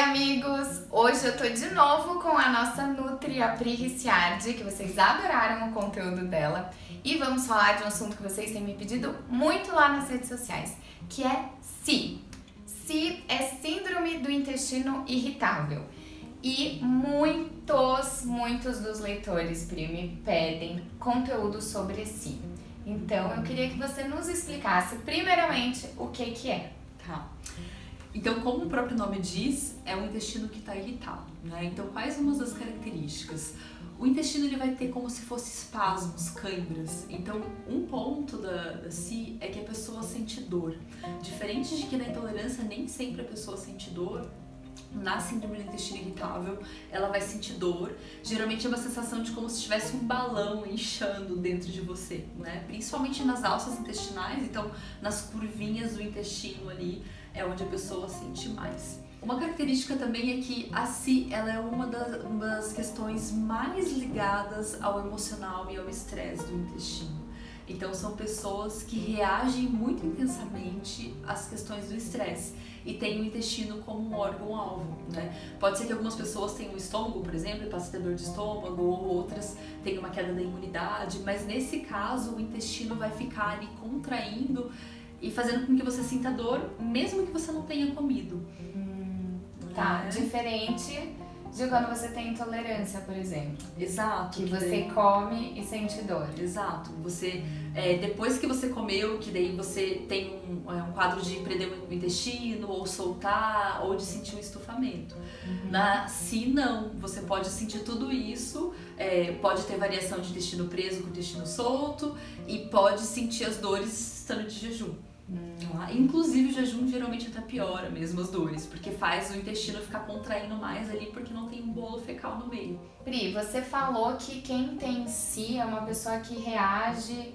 amigos! Hoje eu tô de novo com a nossa Nutri, a Pri Ricciardi, que vocês adoraram o conteúdo dela. E vamos falar de um assunto que vocês têm me pedido muito lá nas redes sociais, que é SI. SI é Síndrome do Intestino Irritável. E muitos dos leitores, Pri, me pedem conteúdo sobre SI. Então eu queria que você nos explicasse primeiramente o que é. Tá. Então, como o próprio nome diz, é um intestino que está irritado, né? Então, quais são as características? O intestino ele vai ter como se fosse espasmos, câimbras. Então, um ponto da SI é que a pessoa sente dor. Diferente de que na intolerância nem sempre a pessoa sente dor, na síndrome do intestino irritável, ela vai sentir dor. Geralmente é uma sensação de como se tivesse um balão inchando dentro de você, né? Principalmente nas alças intestinais, então nas curvinhas do intestino ali é onde a pessoa sente mais. Uma característica também é que a SI ela é uma das questões mais ligadas ao emocional e ao estresse do intestino. Então são pessoas que reagem muito intensamente às questões do estresse e têm o intestino como um órgão-alvo, né? Pode ser que algumas pessoas tenham o estômago, por exemplo, e passem a ter dor de estômago, ou outras tenham uma queda da imunidade, mas nesse caso o intestino vai ficar ali contraindo e fazendo com que você sinta dor, mesmo que você não tenha comido. Tá, diferente de quando você tem intolerância, por exemplo. Exato. Que você come e sente dor. Exato. Você, depois que você comeu, que daí você tem um quadro de prender o intestino, ou soltar, ou de sentir um estufamento. Na SI, não. Você pode sentir tudo isso, pode ter variação de intestino preso com intestino solto, e pode sentir as dores estando de jejum. Inclusive o jejum geralmente até piora mesmo as dores, porque faz o intestino ficar contraindo mais ali porque não tem um bolo fecal no meio. Pri, você falou que quem tem SI é uma pessoa que reage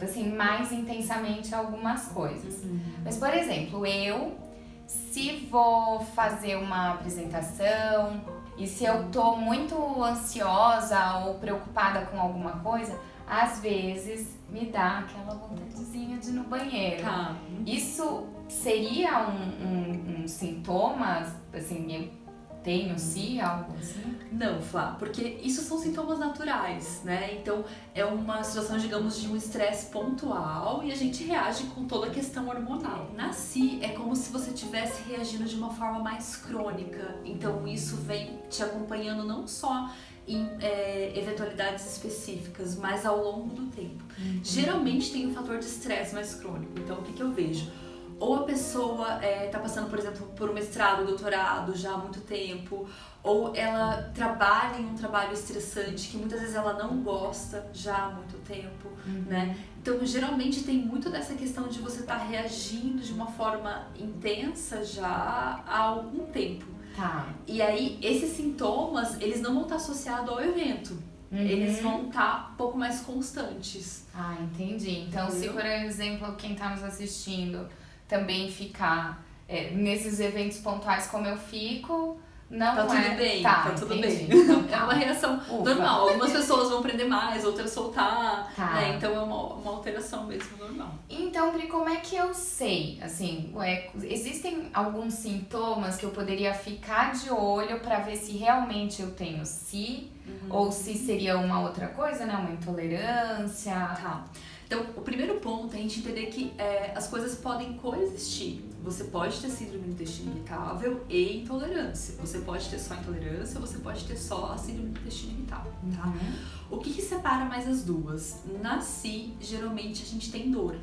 assim, mais intensamente a algumas coisas. Mas, por exemplo, se vou fazer uma apresentação e se eu tô muito ansiosa ou preocupada com alguma coisa, às vezes me dá aquela vontadezinha de ir no banheiro. Tá. Isso seria um sintoma, assim, eu tenho SI, algo assim? Não, Flá, porque isso são sintomas naturais, né? Então é uma situação, digamos, de um estresse pontual e a gente reage com toda a questão hormonal. Na SI é como se você estivesse reagindo de uma forma mais crônica, então isso vem te acompanhando não só em eventualidades específicas, mas ao longo do tempo. Geralmente tem um fator de estresse mais crônico, então o que eu vejo? Ou a pessoa está passando, por exemplo, por um mestrado, doutorado já há muito tempo, ou ela trabalha em um trabalho estressante que muitas vezes ela não gosta já há muito tempo, né? Então, geralmente tem muito dessa questão de você estar reagindo de uma forma intensa já há algum tempo. Tá. E aí, esses sintomas, eles não vão estar associados ao evento. Eles vão estar um pouco mais constantes. Ah, entendi. Então, se por exemplo, quem está nos assistindo também ficar nesses eventos pontuais como eu fico, não tá tudo bem, tá tudo bem. Então, é uma reação normal. Algumas pessoas vão prender mais, outras soltar, né? Então é uma alteração mesmo normal. Então, Pri, como é que eu sei? Assim, existem alguns sintomas que eu poderia ficar de olho para ver se realmente eu tenho SI ou se seria uma outra coisa, né? Uma intolerância. Tá. Então, o primeiro ponto é a gente entender que as coisas podem coexistir. Você pode ter síndrome do intestino irritável e intolerância. Você pode ter só intolerância, você pode ter só a síndrome do intestino irritável, tá? O que separa mais as duas? Na SI, geralmente a gente tem dor.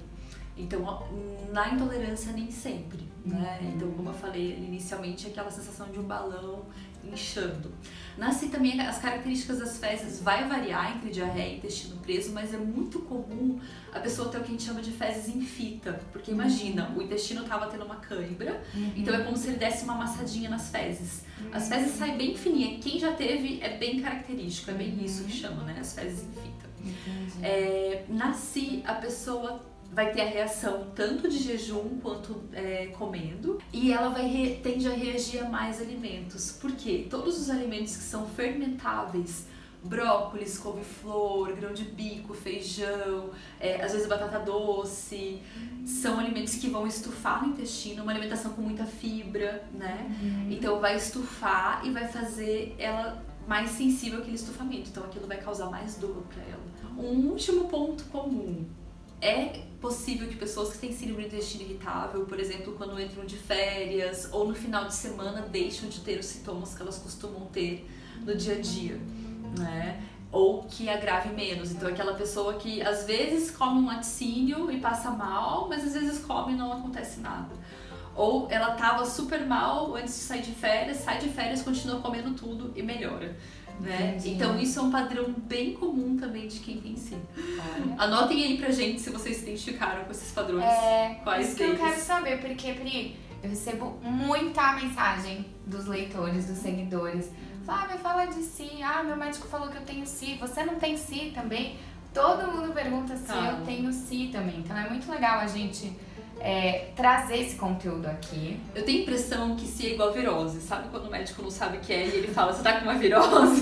Então, na intolerância, nem sempre, né? Então, como eu falei inicialmente, aquela sensação de um balão inchando. Na SI também, as características das fezes vai variar entre diarreia e intestino preso, mas é muito comum a pessoa ter o que a gente chama de fezes em fita. Porque imagina, o intestino estava tendo uma cãibra, então é como se ele desse uma amassadinha nas fezes. As fezes saem bem fininhas. Quem já teve é bem característico, é bem isso que chama, né? As fezes em fita. Na SI, a pessoa vai ter a reação tanto de jejum quanto comendo, e ela tende a reagir a mais alimentos. Por quê? Todos os alimentos que são fermentáveis brócolis, couve-flor, grão de bico, feijão, às vezes batata doce, são alimentos que vão estufar no intestino, uma alimentação com muita fibra, né? Então vai estufar e vai fazer ela mais sensível àquele estufamento, então aquilo vai causar mais dor para ela. Um último ponto comum: é possível que pessoas que têm síndrome do intestino irritável, por exemplo, quando entram de férias ou no final de semana, deixam de ter os sintomas que elas costumam ter no dia a dia, né? Ou que agrave menos. Então, aquela pessoa que às vezes come um laticínio e passa mal, mas às vezes come e não acontece nada. Ou ela tava super mal antes de sair de férias, sai de férias, continua comendo tudo e melhora. Né? Então isso é um padrão bem comum também de quem tem SI. Anotem aí pra gente se vocês se identificaram com esses padrões. Quais isso que eu quero saber, porque, Pri, eu recebo muita mensagem dos leitores, dos seguidores. Flávia, fala de SI. Meu médico falou que eu tenho SI. Você não tem SI também? Todo mundo pergunta se eu tenho SI também. Então é muito legal a gente trazer esse conteúdo aqui. Eu tenho a impressão que SI é igual virose. Sabe quando o médico não sabe o que é e ele fala, você tá com uma virose?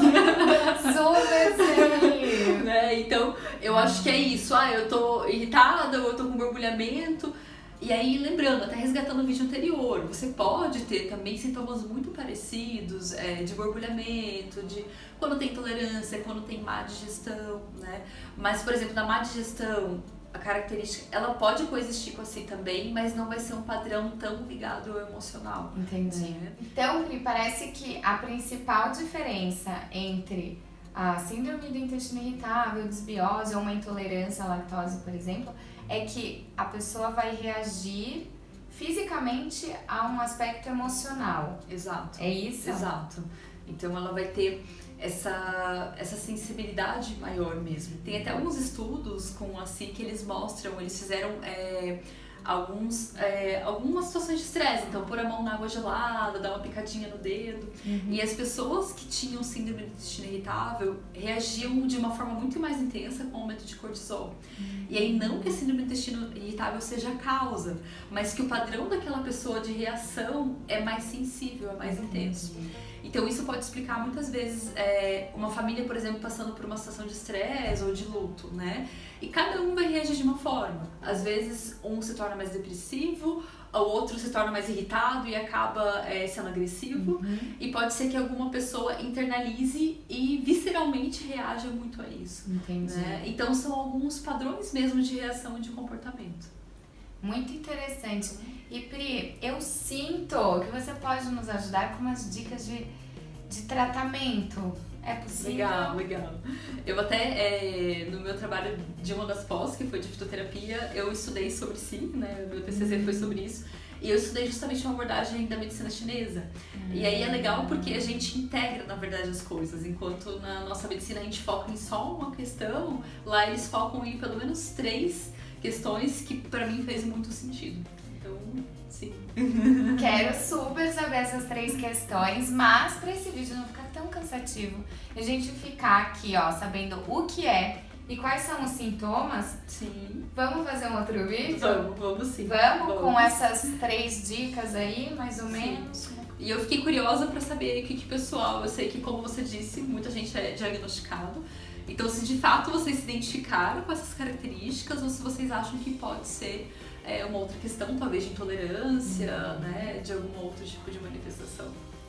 Super sim! Né? Então, eu acho que é isso. Eu tô irritada, ou eu tô com borbulhamento. E aí, lembrando, até resgatando o vídeo anterior, você pode ter também sintomas muito parecidos, de borbulhamento, de quando tem intolerância, quando tem má digestão, né? Mas, por exemplo, na má digestão, a característica, ela pode coexistir com a SI também, mas não vai ser um padrão tão ligado ao emocional. Entendi. Né? Então, Pri, parece que a principal diferença entre a síndrome do intestino irritável, desbiose ou uma intolerância à lactose, por exemplo, é que a pessoa vai reagir fisicamente a um aspecto emocional. Exato. É isso? Exato. Então ela vai ter essa sensibilidade maior mesmo. Tem até alguns estudos com a SI que eles mostram, eles fizeram algumas situações de estresse, então pôr a mão na água gelada, dar uma picadinha no dedo. E as pessoas que tinham síndrome do intestino irritável reagiam de uma forma muito mais intensa com o aumento de cortisol. E aí não que a síndrome do intestino irritável seja a causa, mas que o padrão daquela pessoa de reação é mais sensível, é mais intenso. Então isso pode explicar muitas vezes uma família, por exemplo, passando por uma situação de estresse ou de luto, né? E cada um vai reagir de uma forma. Às vezes um se torna mais depressivo, o outro se torna mais irritado e acaba sendo agressivo. E pode ser que alguma pessoa internalize e visceralmente reaja muito a isso. Entendi. Né? Então são alguns padrões mesmo de reação e de comportamento. Muito interessante. E Pri, eu sinto que você pode nos ajudar com umas dicas de tratamento. É possível? Legal. Eu até, no meu trabalho de uma das pós, que foi de fitoterapia, eu estudei sobre SI, né? Meu TCC foi sobre isso. E eu estudei justamente uma abordagem da medicina chinesa. E aí é legal porque a gente integra, na verdade, as coisas. Enquanto na nossa medicina a gente foca em só uma questão, lá eles focam em pelo menos 3 questões que pra mim fez muito sentido. Então, sim. Quero super saber essas 3 questões, mas pra esse vídeo não ficar tão cansativo, a gente ficar aqui, sabendo o que é e quais são os sintomas. Sim. Vamos fazer um outro vídeo? Vamos sim. Vamos com essas 3 dicas aí, mais ou menos? E eu fiquei curiosa pra saber o que pessoal, eu sei que como você disse, muita gente é diagnosticado. Então, se de fato vocês se identificaram com essas características ou se vocês acham que pode ser uma outra questão, talvez de intolerância, né, de algum outro tipo de manifestação.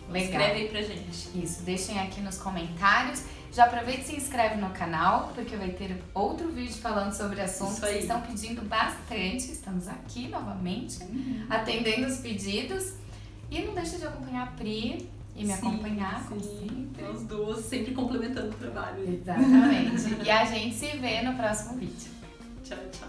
Legal. Escreve aí pra gente. Isso, deixem aqui nos comentários. Já aproveita e se inscreve no canal, porque vai ter outro vídeo falando sobre assuntos que vocês estão pedindo bastante. Estamos aqui novamente, atendendo os pedidos. E não deixa de acompanhar a Pri e me acompanhar, como sempre. Nós duas sempre complementando o trabalho. Exatamente. E a gente se vê no próximo vídeo. Tchau, tchau.